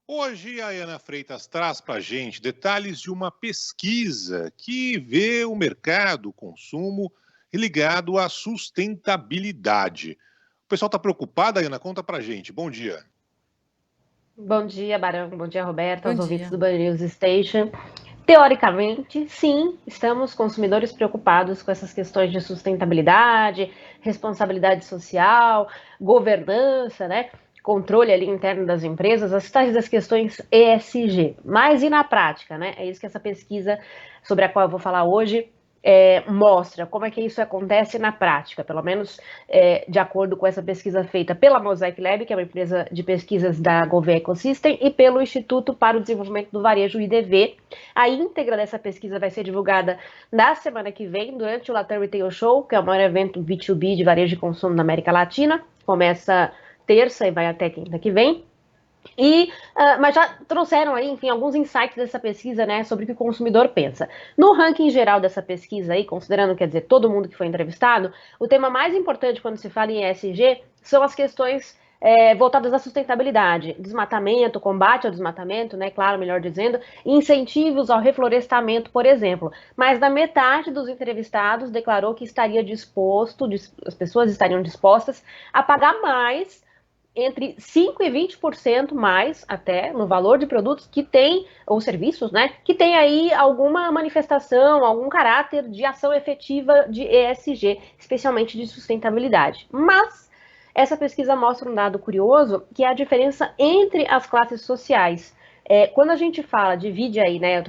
Hoje a Ana Freitas traz para a gente detalhes de uma pesquisa que vê o mercado, o consumo ligado à sustentabilidade. O pessoal está preocupado, Ana? Conta para a gente. Bom dia. Bom dia, Barão. Bom dia, Roberta, Bom aos ouvintes dia. do Band News Station. Teoricamente, sim, estamos consumidores preocupados com essas questões de sustentabilidade, responsabilidade social, governança, né? Controle ali interno das empresas, as tais das questões ESG. Mas e na prática, né? É isso que essa pesquisa sobre a qual eu vou falar hoje mostra como é que isso acontece na prática, pelo menos de acordo com essa pesquisa feita pela Mosaic Lab, que é uma empresa de pesquisas da Gouveia Ecosystem, e pelo Instituto para o Desenvolvimento do Varejo, IDV. A íntegra dessa pesquisa vai ser divulgada na semana que vem, durante o Latam Retail Show, que é o maior evento B2B de varejo e consumo na América Latina. Começa terça e vai até quinta que vem. Mas já trouxeram aí, enfim, alguns insights dessa pesquisa, né, sobre o que o consumidor pensa. No ranking geral dessa pesquisa aí, considerando, quer dizer, todo mundo que foi entrevistado, o tema mais importante quando se fala em ESG são as questões voltadas à sustentabilidade, desmatamento, combate ao desmatamento, né, claro, melhor dizendo, incentivos ao reflorestamento, por exemplo. Mais da metade dos entrevistados declarou que estaria disposto, as pessoas estariam dispostas a pagar mais entre 5% e 20% mais até no valor de produtos que tem, ou serviços, né, que tem aí alguma manifestação, algum caráter de ação efetiva de ESG, especialmente de sustentabilidade. Mas essa pesquisa mostra um dado curioso, que é a diferença entre as classes sociais. Quando a gente fala, divide aí, né,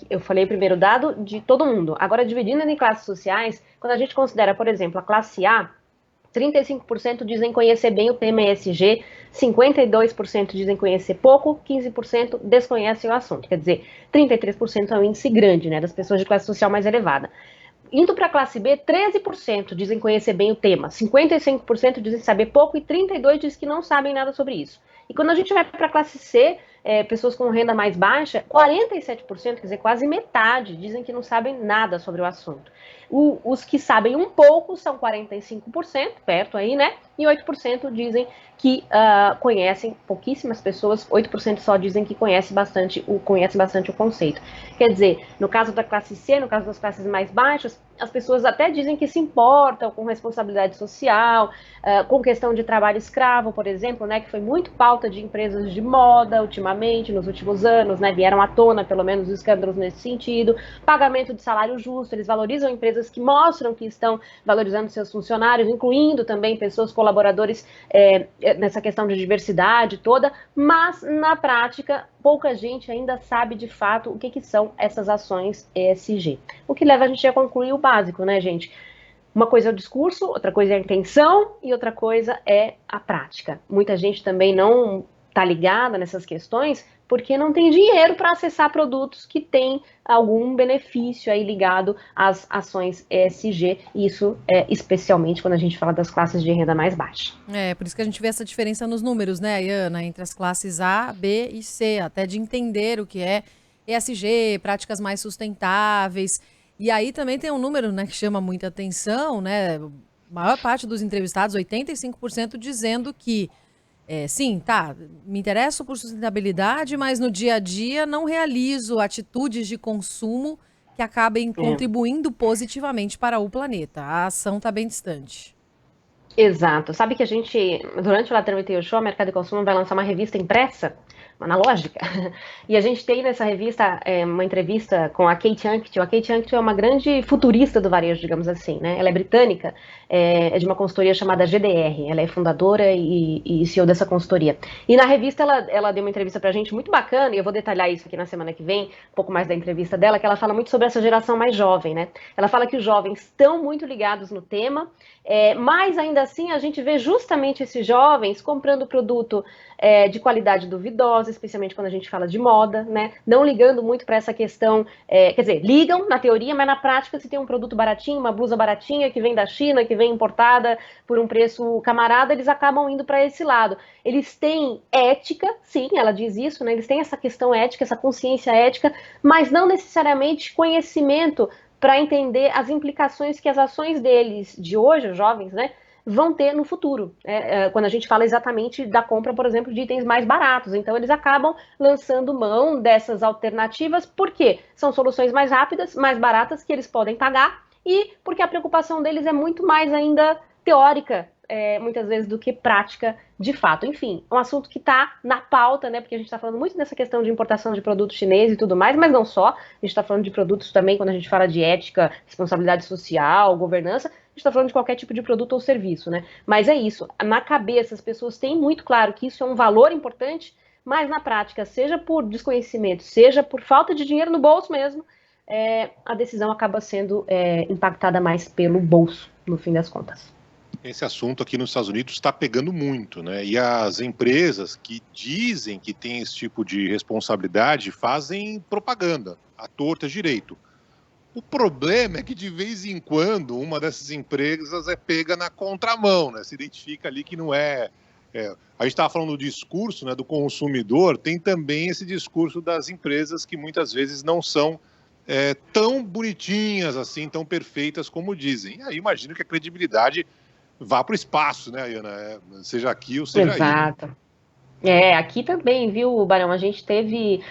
eu falei primeiro dado de todo mundo, agora dividindo em classes sociais, quando a gente considera, por exemplo, a classe A, 35% dizem conhecer bem o tema ESG, 52% dizem conhecer pouco, 15% desconhecem o assunto. Quer dizer, 33% é um índice grande, né, das pessoas de classe social mais elevada. Indo para a classe B, 13% dizem conhecer bem o tema, 55% dizem saber pouco e 32% dizem que não sabem nada sobre isso. E quando a gente vai para a classe C, pessoas com renda mais baixa, 47%, quer dizer, quase metade, dizem que não sabem nada sobre o assunto. Os que sabem um pouco são 45%, perto aí, né? E 8% dizem que conhecem, pouquíssimas pessoas, 8% só dizem que conhecem bastante o conceito. Quer dizer, no caso da classe C, no caso das classes mais baixas, as pessoas até dizem que se importam com responsabilidade social, com questão de trabalho escravo, por exemplo, né, que foi muito pauta de empresas de moda ultimamente, nos últimos anos, né, vieram à tona pelo menos escândalos nesse sentido, pagamento de salário justo, eles valorizam empresas que mostram que estão valorizando seus funcionários, incluindo também pessoas colaboradores nessa questão de diversidade toda, mas na prática pouca gente ainda sabe de fato o que são essas ações ESG. O que leva a gente a concluir o básico, né, gente? Uma coisa é o discurso, outra coisa é a intenção e outra coisa é a prática. Muita gente também não está ligada nessas questões porque não tem dinheiro para acessar produtos que têm algum benefício aí ligado às ações ESG, e isso é especialmente quando a gente fala das classes de renda mais baixa. Por isso que a gente vê essa diferença nos números, né, Ayana, entre as classes A, B e C, até de entender o que é ESG, práticas mais sustentáveis. E aí também tem um número, né, que chama muita atenção, né? A maior parte dos entrevistados, 85%, dizendo que sim, tá, me interesso por sustentabilidade, mas no dia a dia não realizo atitudes de consumo que acabem contribuindo positivamente para o planeta. A ação está bem distante. Exato. Sabe que a gente, durante o Latam Retail Show, a Mercado e Consumo vai lançar uma revista impressa, analógica, e a gente tem nessa revista uma entrevista com a Kate Anketell. A Kate Anketell é uma grande futurista do varejo, digamos assim, né? Ela é britânica, é de uma consultoria chamada GDR, ela é fundadora e CEO dessa consultoria. E na revista ela deu uma entrevista pra gente muito bacana, e eu vou detalhar isso aqui na semana que vem, um pouco mais da entrevista dela, que ela fala muito sobre essa geração mais jovem, né? Ela fala que os jovens estão muito ligados no tema, mas ainda assim a gente vê justamente esses jovens comprando produto de qualidade duvidosa, especialmente quando a gente fala de moda, né? Não ligando muito para essa questão, quer dizer, ligam na teoria, mas na prática, se tem um produto baratinho, uma blusa baratinha que vem da China, que vem importada por um preço camarada, eles acabam indo para esse lado. Eles têm ética, sim, ela diz isso, né? Eles têm essa questão ética, essa consciência ética, mas não necessariamente conhecimento para entender as implicações que as ações deles, de hoje, os jovens, né, vão ter no futuro, quando a gente fala exatamente da compra, por exemplo, de itens mais baratos. Então, eles acabam lançando mão dessas alternativas, porque são soluções mais rápidas, mais baratas, que eles podem pagar, e porque a preocupação deles é muito mais ainda teórica, muitas vezes, do que prática de fato. Enfim, é um assunto que está na pauta, né? Porque a gente está falando muito dessa questão de importação de produtos chineses e tudo mais, mas não só. A gente está falando de produtos também, quando a gente fala de ética, responsabilidade social, governança, a gente está falando de qualquer tipo de produto ou serviço, né? Mas é isso, na cabeça as pessoas têm muito claro que isso é um valor importante, mas na prática, seja por desconhecimento, seja por falta de dinheiro no bolso mesmo, a decisão acaba sendo impactada mais pelo bolso, no fim das contas. Esse assunto aqui nos Estados Unidos está pegando muito, né? E as empresas que dizem que têm esse tipo de responsabilidade fazem propaganda, à torta direito. O problema é que, de vez em quando, uma dessas empresas é pega na contramão, né? Se identifica ali que não é... A gente estava falando do discurso, né, do consumidor, tem também esse discurso das empresas que muitas vezes não são tão bonitinhas, assim, tão perfeitas como dizem. E aí imagino que a credibilidade vá para o espaço, né, Ayana? Seja aqui ou seja aí. Exato. Aqui também, viu, Barão? A gente teve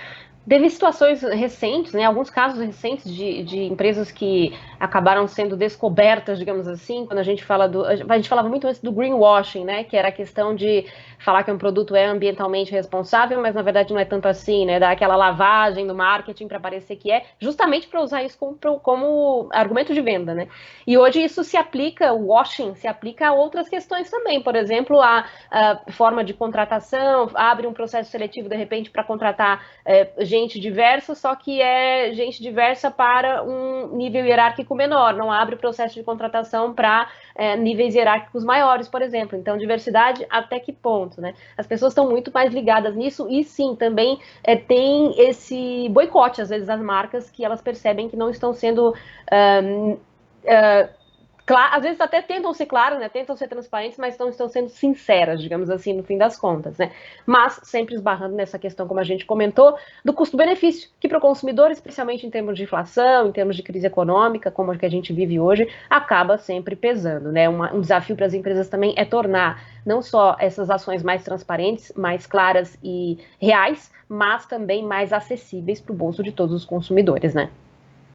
situações recentes, né, alguns casos recentes de empresas que acabaram sendo descobertas, digamos assim, quando a gente falava muito antes do greenwashing, né, que era a questão de falar que um produto é ambientalmente responsável, mas na verdade não é tanto assim, né, dar aquela lavagem no marketing para parecer que justamente para usar isso como argumento de venda, né. E hoje isso o washing se aplica a outras questões também, por exemplo, a forma de contratação, abre um processo seletivo de repente para contratar gente diversa, só que é gente diversa para um nível hierárquico menor, não abre processo de contratação para níveis hierárquicos maiores, por exemplo. Então, diversidade até que ponto, né? As pessoas estão muito mais ligadas nisso e sim, também tem esse boicote, às vezes, das marcas que elas percebem que não estão sendo... às vezes até tentam ser claras, né, tentam ser transparentes, mas não estão sendo sinceras, digamos assim, no fim das contas, né? Mas sempre esbarrando nessa questão, como a gente comentou, do custo-benefício, que para o consumidor, especialmente em termos de inflação, em termos de crise econômica, como a que a gente vive hoje, acaba sempre pesando, né? Um desafio para as empresas também é tornar não só essas ações mais transparentes, mais claras e reais, mas também mais acessíveis para o bolso de todos os consumidores, né?